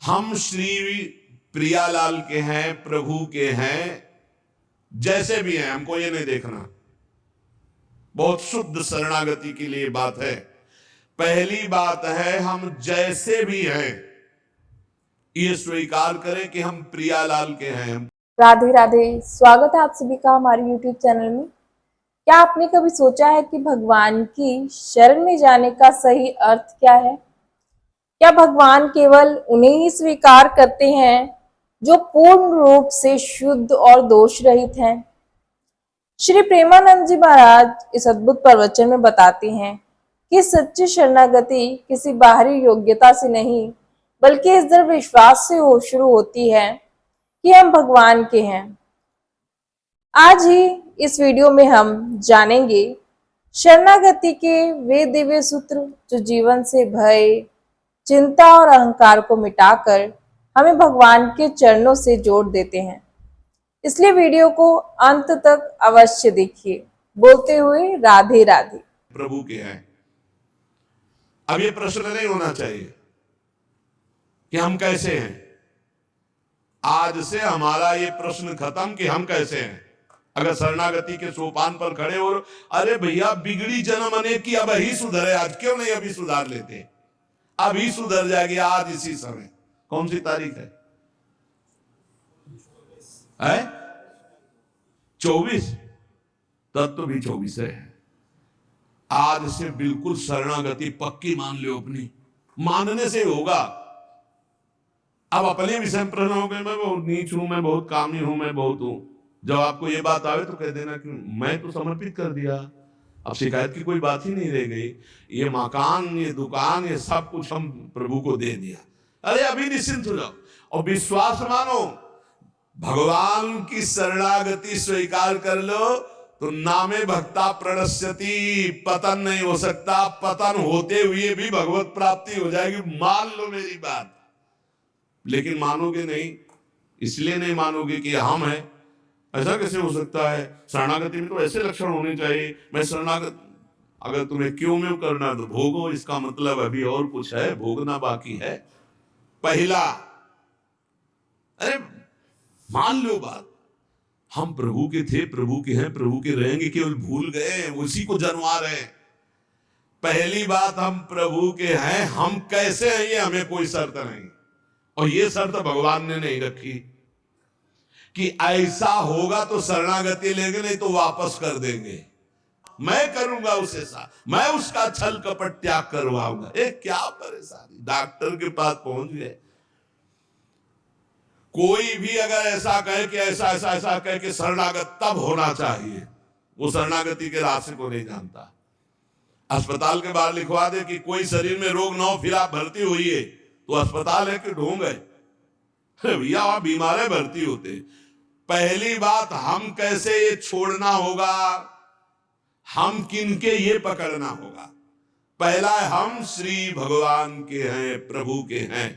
हम श्री प्रियालाल के हैं, प्रभु के हैं, जैसे भी हैं, हमको ये नहीं देखना। बहुत शुद्ध शरणागति के लिए बात है। पहली बात है हम जैसे भी हैं ये स्वीकार करें कि हम प्रियालाल के हैं। राधे राधे। स्वागत है आप सभी का हमारे YouTube चैनल में। क्या आपने कभी सोचा है कि भगवान की शरण में जाने का सही अर्थ क्या है? क्या भगवान केवल उन्हें ही स्वीकार करते हैं जो पूर्ण रूप से शुद्ध और दोष रहित हैं? श्री प्रेमानंद जी महाराज इस अद्भुत प्रवचन में बताते हैं कि सच्ची शरणागति किसी बाहरी योग्यता से नहीं बल्कि इस दृढ़ विश्वास से शुरू होती है कि हम भगवान के हैं। आज ही इस वीडियो में हम जानेंगे शरणागति के वे दिव्य सूत्र जो जीवन से भय, चिंता और अहंकार को मिटाकर हमें भगवान के चरणों से जोड़ देते हैं। इसलिए वीडियो को अंत तक अवश्य देखिए। बोलते हुए राधे राधे। प्रभु के हैं। अब ये प्रश्न नहीं होना चाहिए कि हम कैसे हैं। आज से हमारा ये प्रश्न खत्म कि हम कैसे हैं। अगर शरणागति के सोपान पर खड़े और अरे भैया बिगड़ी जन्म अनेक की, अब ही सुधरे, आज क्यों नहीं अभी सुधार लेते, अभी सुधर जाएगी आज इसी समय। कौन सी तारीख है? 24। तब तो भी 24 है। आज से बिल्कुल शरणागति पक्की मान लो अपनी। मानने से होगा। अब अपने विषय में प्रश्न हो गए, मैं बहुत नीच हूं, मैं बहुत कामी हूं, मैं बहुत हूं। जब आपको ये बात आवे तो कह देना कि मैं तो समर्पित कर दिया, अब शिकायत की कोई बात ही नहीं रह गई। ये मकान, ये दुकान, ये सब कुछ हम प्रभु को दे दिया। अरे अभी निश्चिंत हो जाओ और विश्वास मानो। भगवान की शरणागति स्वीकार कर लो तो नामे भक्ता प्रणश्यति, पतन नहीं हो सकता। पतन होते हुए भी भगवत प्राप्ति हो जाएगी। मान लो मेरी बात। लेकिन मानोगे नहीं। इसलिए नहीं मानोगे कि हम हैं। ऐसा कैसे हो सकता है? शरणागति में तो ऐसे लक्षण होने चाहिए। मैं शरणागत, अगर तुम्हें क्यों में करना तो भोगो। इसका मतलब अभी और कुछ है, भोगना बाकी है। पहला, अरे मान लो बात, हम प्रभु के थे, प्रभु के हैं, प्रभु के रहेंगे, केवल भूल गए, उसी को जनवा रहे हैं। पहली बात, हम प्रभु के हैं। हम कैसे हैं ये हमें कोई शर्त नहीं, और ये शर्त भगवान ने नहीं रखी कि ऐसा होगा तो शरणागति लेंगे, नहीं तो वापस कर देंगे। मैं करूंगा उसे साथ, मैं उसका छल कपट त्याग करवाऊंगा। क्या परेशानी। डॉक्टर के पास पहुंच गए। कोई भी अगर ऐसा कहे कि ऐसा ऐसा ऐसा कहे कि शरणागत तब होना चाहिए, वो शरणागति के रास्ते को नहीं जानता। अस्पताल के बाहर लिखवा दे कि कोई शरीर में रोग न हो, फिर आप भर्ती हुई, तो अस्पताल है कि ढूंढ गए? भैया वहां बीमार भर्ती होते। पहली बात, हम कैसे ये छोड़ना होगा, हम किनके ये पकड़ना होगा। पहला है, हम श्री भगवान के हैं, प्रभु के हैं।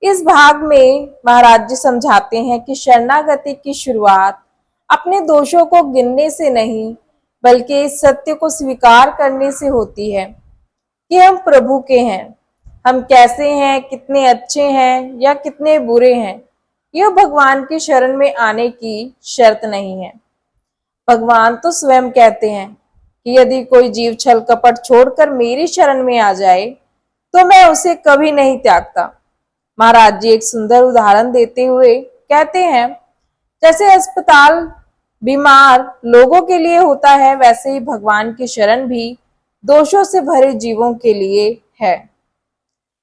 इस भाग में महाराज जी समझाते हैं कि शरणागति की शुरुआत अपने दोषों को गिनने से नहीं बल्कि इस सत्य को स्वीकार करने से होती है कि हम प्रभु के हैं। हम कैसे हैं, कितने अच्छे हैं या कितने बुरे हैं, यह भगवान की शरण में आने की शर्त नहीं है। भगवान तो स्वयं कहते हैं कि यदि कोई जीव छल कपट छोड़कर मेरी शरण में आ जाए तो मैं उसे कभी नहीं त्यागता। महाराज जी एक सुंदर उदाहरण देते हुए कहते हैं, जैसे अस्पताल बीमार लोगों के लिए होता है, वैसे ही भगवान की शरण भी दोषों से भरे जीवों के लिए है।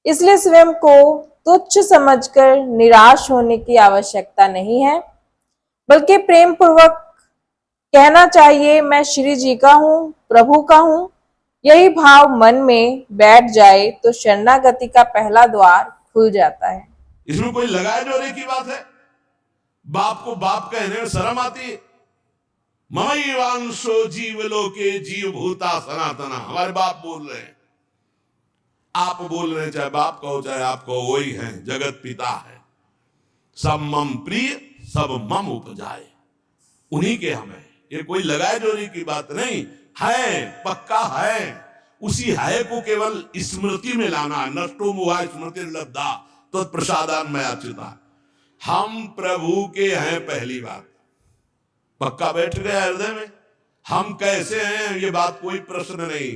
इसलिए स्वयं को तुच्छ समझकर निराश होने की आवश्यकता नहीं है, बल्कि प्रेम पूर्वक कहना चाहिए, मैं श्री जी का हूँ, प्रभु का हूँ। यही भाव मन में बैठ जाए तो शरणागति का पहला द्वार खुल जाता है। इसमें कोई लगाए जोड़े की बात है? बाप को बाप कहने में शर्म आती है। ममैवांशो जीवलोके जीव भूता सनातना। हमारे बाप बोल रहे हैं, आप बोल रहे हैं, चाहे बाप कहो चाहे आप कहो, वही है, जगत पिता है। सब मम प्रिय, सब मम उपजाए, उन्हीं के हमें। ये कोई लगाए जोड़ी की बात नहीं है, पक्का है। उसी है को केवल स्मृति में लाना है। नष्टो मुहा स्मृति लब्धा। तो प्रसादान में अच्युता। हम प्रभु के हैं, पहली बात पक्का बैठ गया हृदय में। हम कैसे हैं ये बात कोई प्रश्न नहीं।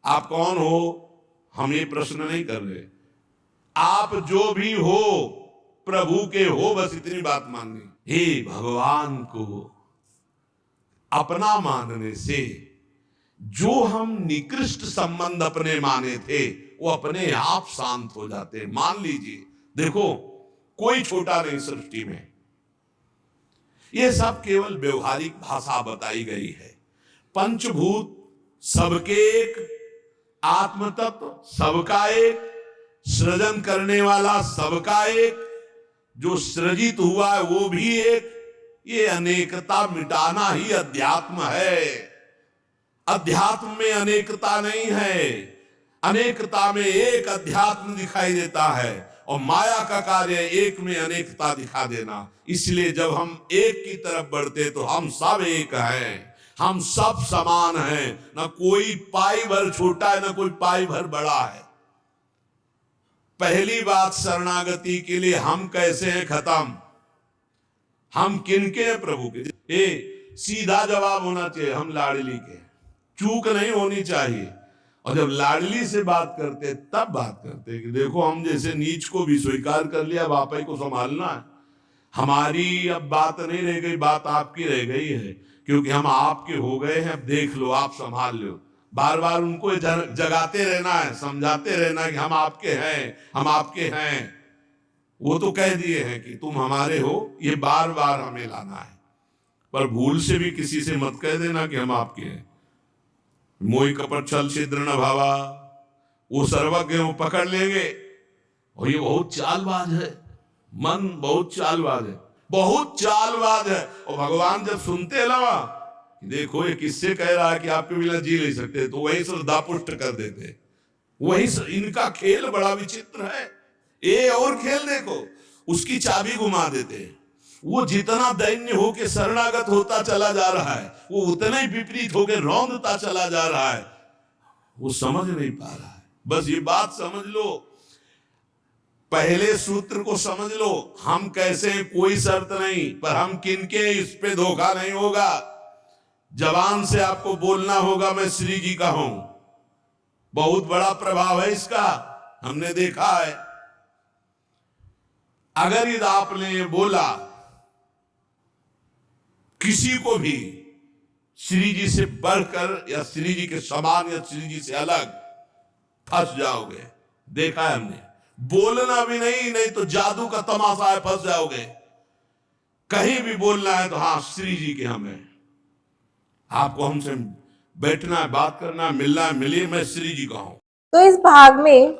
आप कौन हो हम ये प्रश्न नहीं कर रहे। आप जो भी हो प्रभु के हो, बस इतनी बात माननी। हे भगवान को अपना मानने से जो हम निकृष्ट संबंध अपने माने थे वो अपने आप शांत हो जाते हैं। मान लीजिए, देखो कोई छोटा नहीं सृष्टि में, ये सब केवल व्यवहारिक भाषा बताई गई है। पंचभूत सबके एक, आत्म तत्व सबका एक, सृजन करने वाला सबका एक, जो सृजित हुआ है वो भी एक। ये अनेकता मिटाना ही अध्यात्म है। अध्यात्म में अनेकता नहीं है, अनेकता में एक अध्यात्म दिखाई देता है और माया का कार्य एक में अनेकता दिखा देना। इसलिए जब हम एक की तरफ बढ़ते तो हम सब एक हैं, हम सब समान हैं। ना कोई पाई भर छोटा है, ना कोई पाई भर बड़ा है। पहली बात, शरणागति के लिए हम कैसे हैं खत्म। हम किनके हैं? प्रभु के। सीधा जवाब होना चाहिए, हम लाडली के। चूक नहीं होनी चाहिए। और जब लाडली से बात करते तब बात करते कि देखो हम जैसे नीच को भी स्वीकार कर लिया, बापाई को संभालना है। हमारी अब बात नहीं रह गई, बात आपकी रह गई है, क्योंकि हम आपके हो गए हैं। अब देख लो, आप संभाल लो। बार बार उनको जगाते रहना है, समझाते रहना कि हम आपके हैं, हम आपके हैं। वो तो कह दिए हैं कि तुम हमारे हो, ये बार बार हमें लाना है। पर भूल से भी किसी से मत कह देना कि हम आपके हैं। मोहि कपट छल छिद्र न भावा, वो सर्वज्ञ वो पकड़ लेंगे। और ये बहुत चालबाज है, मन बहुत चालबाज है, बहुत चालबाज है। और भगवान जब सुनते लवा देखो ये किससे कह रहा है कि आपके बिना जी नहीं सकते, तो वही श्रद्धा पुष्ट कर देते। वही इनका खेल बड़ा विचित्र है। ये और खेल देखो, उसकी चाबी घुमा देते। वो जितना दैन्य होके शरणागत होता चला जा रहा है, वो उतना ही विपरीत होके रौंदता चला जा रहा है। वो समझ नहीं पा रहा है। बस ये बात समझ लो, पहले सूत्र को समझ लो। हम कैसे, कोई शर्त नहीं, पर हम किनके, इस पे धोखा नहीं होगा। जबान से आपको बोलना होगा मैं श्री जी का हूं। बहुत बड़ा प्रभाव है इसका, हमने देखा है। अगर यदि आपने बोला किसी को भी श्री जी से बढ़कर या श्री जी के समान या श्री जी से अलग, फंस जाओगे। देखा है हमने। बोलना भी नहीं, नहीं तो जादू का तमाशा है, फंस जाओगे। कहीं भी बोलना है तो हाँ श्री जी के हमें, आपको हमसे बैठना है, बात करना है, मिलना है, मिलिए, मैं श्री जी का हूं। तो इस भाग में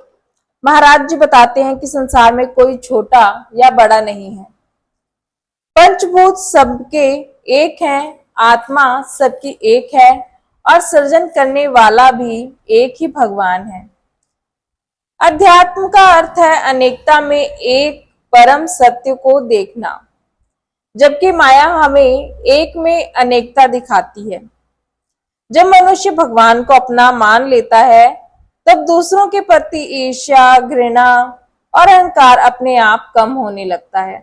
महाराज जी बताते हैं कि संसार में कोई छोटा या बड़ा नहीं है। पंचभूत सबके एक हैं, आत्मा सबकी एक है और सृजन करने वाला भी एक ही भगवान है। अध्यात्म का अर्थ है अनेकता में एक परम सत्य को देखना, जबकि माया हमें एक में अनेकता दिखाती है। जब मनुष्य भगवान को अपना मान लेता है तब दूसरों के प्रति ईर्ष्या, घृणा और अहंकार अपने आप कम होने लगता है।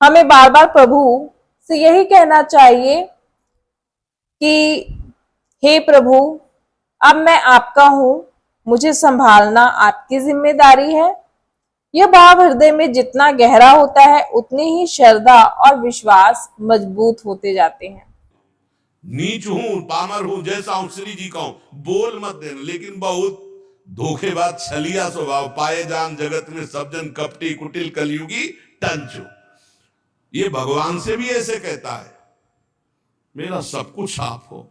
हमें बार बार प्रभु से यही कहना चाहिए कि हे प्रभु, अब मैं आपका हूं, मुझे संभालना आपकी जिम्मेदारी है। यह भाव हृदय में जितना गहरा होता है उतनी ही श्रद्धा और विश्वास मजबूत होते जाते हैं। नीच हूं, पामर हूं, जैसा हूं श्री जी का हूं, बोल मत देना। लेकिन बहुत धोखेबाज छलिया स्वभाव, पाए जान जगत में सब जन कपटी कुटिल कलयुगी टंचू। ये भगवान से भी ऐसे कहता है, मेरा सब कुछ आप हो,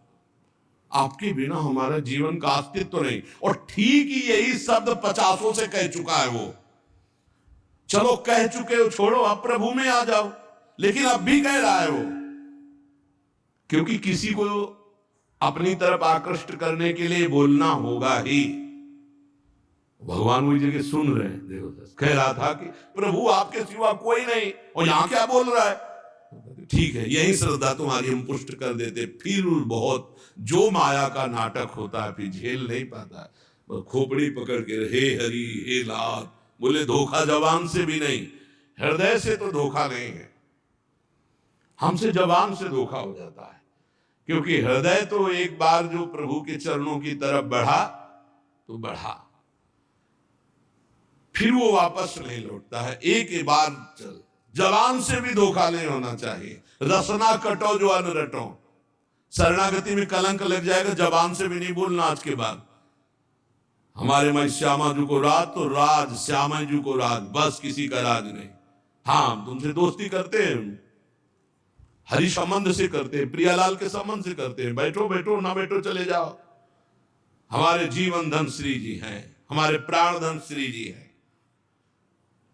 आपके बिना हमारा जीवन का अस्तित्व नहीं। और ठीक ही यही शब्द 50 से कह चुका है वो। चलो कह चुके हो, छोड़ो, अब प्रभु में आ जाओ। लेकिन अब भी कह रहा है वो, क्योंकि किसी को अपनी तरफ आकृष्ट करने के लिए बोलना होगा ही। भगवान वही जगह सुन रहे हैं। देखो कह रहा था कि प्रभु आपके सिवा कोई नहीं, और यहां क्या बोल रहा है। ठीक है, यही श्रद्धा तुम्हारी हम पुष्ट कर देते। फिर बहुत जो माया का नाटक होता है फिर झेल नहीं पाता है, खोपड़ी पकड़ के हे हरि हे लाल बोले धोखा जबान से भी नहीं, हृदय से तो धोखा नहीं है, हमसे जबान से धोखा हो जाता है। क्योंकि हृदय तो एक बार जो प्रभु के चरणों की तरफ बढ़ा तो बढ़ा, फिर वो वापस नहीं लौटता है। एक बार चल, जबान से भी धोखा नहीं होना चाहिए। रसना कटो जो अन रटो, शरणागति में कलंक लग जाएगा, जबान से भी नहीं बोलना आज के बाद। हमारे में श्यामा जी को राज तो राज, श्यामा जी को राज, बस किसी का राज नहीं। हाँ, तुमसे दोस्ती करते हैं, हरि संबंध से करते हैं, प्रियालाल के संबंध से करते हैं, बैठो बैठो, ना बैठो चले जाओ। हमारे जीवन धन श्री जी हैं, हमारे प्राण धन श्री जी हैं।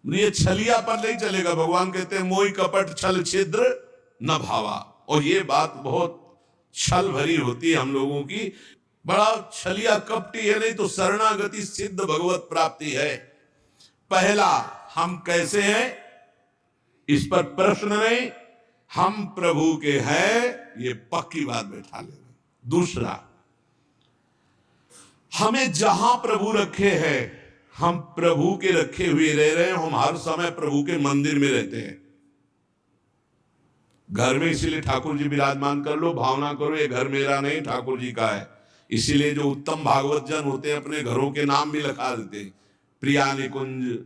ये छलिया पर नहीं चलेगा। भगवान कहते हैं मोहि कपट छल छिद्र न भावा, और ये बात बहुत छल भरी होती है हम लोगों की, बड़ा छलिया कपटी है। नहीं तो शरणागति सिद्ध भगवत प्राप्ति है। पहला, हम कैसे हैं इस पर प्रश्न नहीं, हम प्रभु के हैं ये पक्की बात बैठा लेना। दूसरा, हमें जहां प्रभु रखे हैं, हम प्रभु के रखे हुए रह रहे हैं। हम हर समय प्रभु के मंदिर में रहते हैं, घर में, इसीलिए ठाकुर जी विराजमान कर लो, भावना करो ये घर मेरा नहीं ठाकुर जी का है। इसीलिए जो उत्तम भागवत जन होते हैं अपने घरों के नाम भी लिखा देते हैं, प्रिया निकुंज,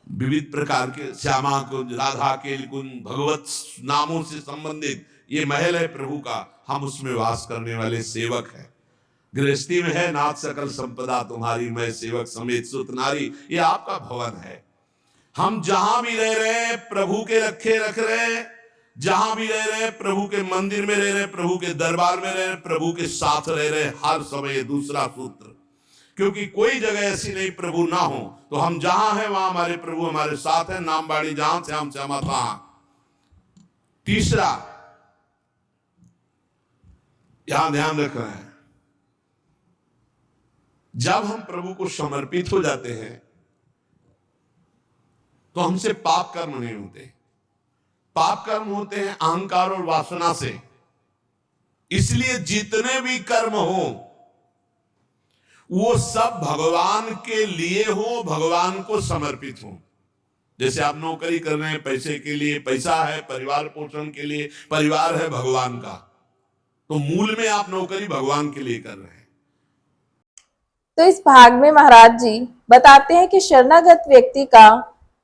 विविध प्रकार के, श्यामा कुंज, राधा के कुंज, भगवत नामों से संबंधित ये महल है प्रभु का, हम उसमें वास करने वाले सेवक हैं। गृहस्थी में है नाथ सकल संपदा तुम्हारी, मैं सेवक समेत सुत नारी, ये आपका भवन है। हम जहां भी रह रहे हैं प्रभु के रखे रख रहे हैं, जहां भी रह रहे हैं प्रभु के मंदिर में रह रहे हैं, प्रभु के दरबार में रह रहे हैं, प्रभु के साथ रह रहे हैं हर समय। दूसरा सूत्र, क्योंकि कोई जगह ऐसी नहीं प्रभु ना हो, तो हम जहां हैं वहां हमारे प्रभु हमारे साथ हैं। नाम बाड़ी जहां श्याम श्यामा तहां। तीसरा, यहां ध्यान रख रहे हैं, जब हम प्रभु को समर्पित हो जाते हैं तो हमसे पाप कर्म नहीं होते। पाप कर्म होते हैं अहंकार और वासना से। इसलिए जितने भी कर्म हो वो सब भगवान के लिए हो, भगवान को समर्पित हो। जैसे आप नौकरी कर रहे हैं पैसे के लिए, पैसा है परिवार पोषण के लिए, परिवार है भगवान का, तो मूल में आप नौकरी भगवान के लिए कर रहे हैं। तो इस भाग में महाराज जी बताते हैं कि शरणागत व्यक्ति का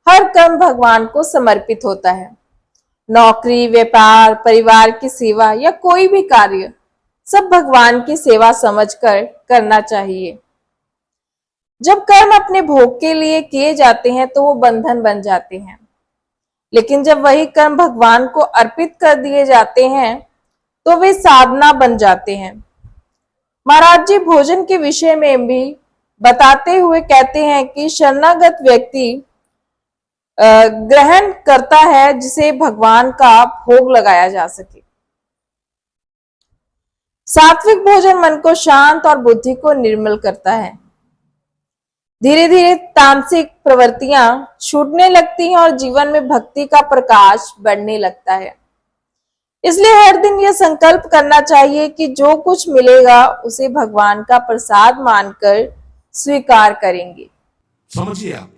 हर कर्म भगवान को समर्पित होता है। नौकरी, व्यापार, परिवार की सेवा या कोई भी कार्य सब भगवान की सेवा समझकर करना चाहिए। जब कर्म अपने भोग के लिए किए जाते हैं तो वो बंधन बन जाते हैं, लेकिन जब वही कर्म भगवान को अर्पित कर दिए जाते हैं तो वे साधना बन जाते हैं। महाराज जी भोजन के विषय में भी बताते हुए कहते हैं कि शरणागत व्यक्ति ग्रहण करता है जिसे भगवान का भोग लगाया जा सके। सात्विक भोजन मन को शांत और बुद्धि को निर्मल करता है। धीरे धीरे तामसिक प्रवृत्तियां छूटने लगती हैं और जीवन में भक्ति का प्रकाश बढ़ने लगता है। इसलिए हर दिन यह संकल्प करना चाहिए कि जो कुछ मिलेगा उसे भगवान का प्रसाद मानकर स्वीकार करेंगे। समझिए, आप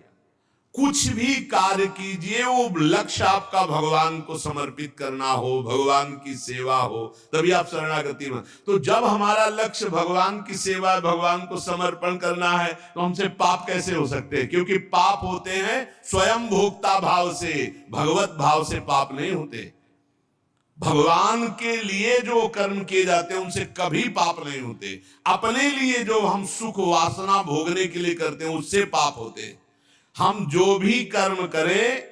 कुछ भी कार्य कीजिए, वो लक्ष्य आपका भगवान को समर्पित करना हो, भगवान की सेवा हो, तभी आप शरणागति में। तो जब हमारा लक्ष्य भगवान की सेवा, भगवान को समर्पण करना है, तो हमसे पाप कैसे हो सकते हैं? क्योंकि पाप होते हैं स्वयं भोक्ता भाव से, भगवत भाव से पाप नहीं होते। भगवान के लिए जो कर्म किए जाते हैं उनसे कभी पाप नहीं होते। अपने लिए जो हम सुख वासना भोगने के लिए करते हैं उससे पाप होते हैं। हम जो भी कर्म करें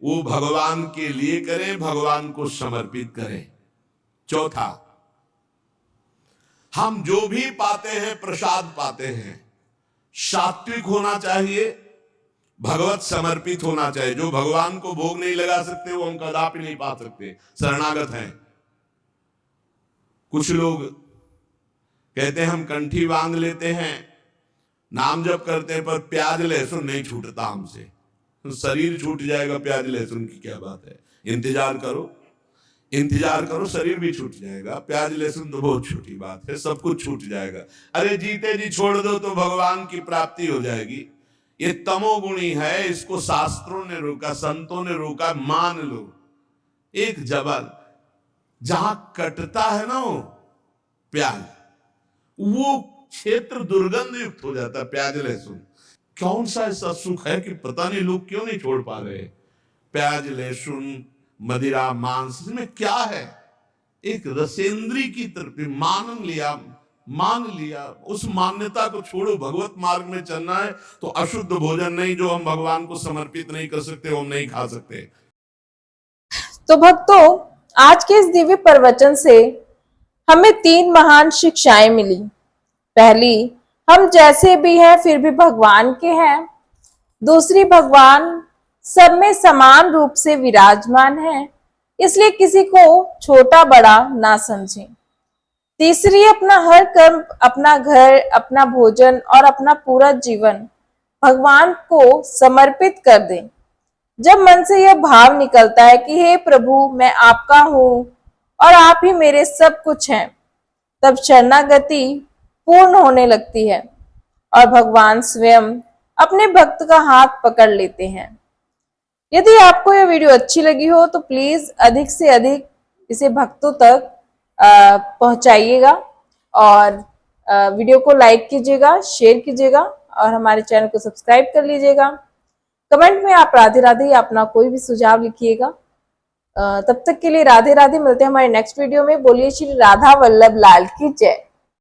वो भगवान के लिए करें, भगवान को समर्पित करें। चौथा, हम जो भी पाते हैं प्रसाद पाते हैं, सात्विक होना चाहिए, भगवत समर्पित होना चाहिए। जो भगवान को भोग नहीं लगा सकते वो हम कदापि नहीं पा सकते, शरणागत हैं। कुछ लोग कहते हैं हम कंठी बांध लेते हैं, नाम जप करते हैं, पर प्याज लहसुन नहीं छूटता हमसे। तो शरीर छूट जाएगा, प्याज लहसुन की क्या बात है? इंतजार करो, इंतजार करो, शरीर भी छूट जाएगा। प्याज लहसुन तो बहुत छोटी बात है, सब कुछ छूट जाएगा। अरे जीते जी छोड़ दो तो भगवान की प्राप्ति हो जाएगी। ये तमोगुणी है, इसको शास्त्रों ने रोका, संतों ने रोका, मान लो। एक जबल जहां कटता है ना वो प्याज, वो क्षेत्र दुर्गंध युक्त हो जाता है। प्याज लहसुन कौन सा ऐसा सुख है कि पता नहीं लोग क्यों नहीं छोड़ पा रहे। प्याज लहसुन मदिरा मांस, इसमें क्या है? एक रसेंद्री की तरफ मान लिया। उस मान्यता को छोड़ो। भगवत मार्ग में चलना है तो अशुद्ध भोजन नहीं, जो हम भगवान को समर्पित नहीं कर सकते वो हम नहीं खा सकते। तो भक्तों, आज के इस दिव्य प्रवचन से हमें 3 महान शिक्षाएं मिली। पहली, हम जैसे भी हैं फिर भी भगवान के हैं। दूसरी, भगवान सब में समान रूप से विराजमान है, इसलिए किसी को छोटा बड़ा ना समझें। तीसरी, अपना हर कर्म, अपना घर, अपना भोजन और अपना पूरा जीवन भगवान को समर्पित कर दें। जब मन से यह भाव निकलता है कि हे प्रभु, मैं आपका हूं और आप ही मेरे सब कुछ हैं, तब शरणागति पूर्ण होने लगती है और भगवान स्वयं अपने भक्त का हाथ पकड़ लेते हैं। यदि आपको यह वीडियो अच्छी लगी हो तो प्लीज अधिक से अधिक इसे भक्तों तक पहुंचाइएगा और वीडियो को लाइक कीजिएगा, शेयर कीजिएगा और हमारे चैनल को सब्सक्राइब कर लीजिएगा। कमेंट में आप राधे राधे अपना कोई भी सुझाव लिखिएगा। तब तक के लिए राधे राधे। मिलते हैं हमारे नेक्स्ट वीडियो में। बोलिए श्री राधा वल्लभ लाल की जय।